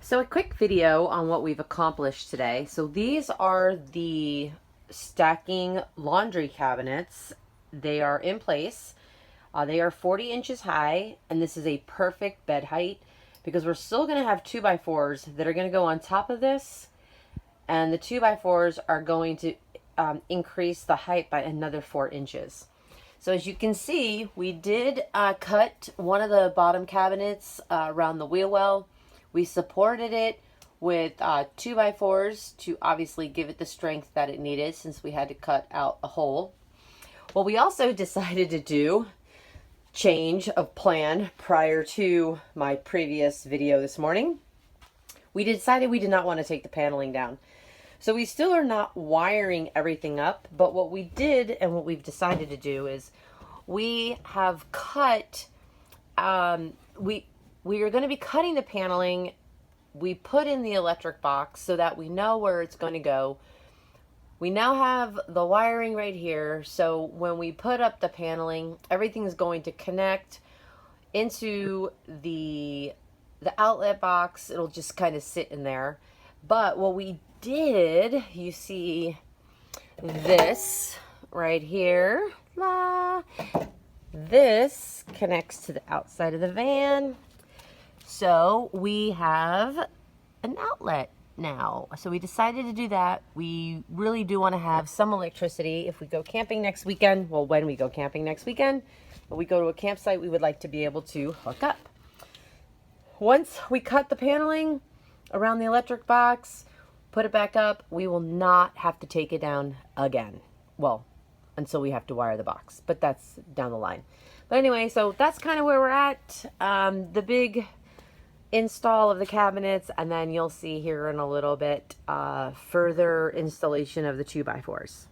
So a quick video on what we've accomplished today. So these are the stacking laundry cabinets. They are in place. They are 40 inches high, and this is a perfect bed height because we're still going to have 2x4s that are going to go on top of this, and the 2x4s are going to increase the height by another 4 inches. So as you can see, we did cut one of the bottom cabinets around the wheel well. We supported it with 2x4s to obviously give it the strength that it needed since we had to cut out a hole. What we also decided to do, change of plan prior to my previous video this morning, we decided we did not want to take the paneling down. So we still are not wiring everything up, but what we did and what we've decided to do is we have cut, we are going to be cutting the paneling. We put in the electric box so that we know where it's going to go. We now have the wiring right here, so when we put up the paneling, everything is going to connect into the outlet box. It'll just kind of sit in there. But what we did, you see this right here. This connects to the outside of the van. So we have an outlet now. So we decided to do that. We really do want to have some electricity if we go camping next weekend. Well, when we go camping next weekend, when we go to a campsite, we would like to be able to hook up. Once we cut the paneling around the electric box, put it back up, we will not have to take it down again. Well, until we have to wire the box, but that's down the line. But anyway, so that's kind of where we're at. The big install of the cabinets, and then you'll see here in a little bit further installation of the 2x4s.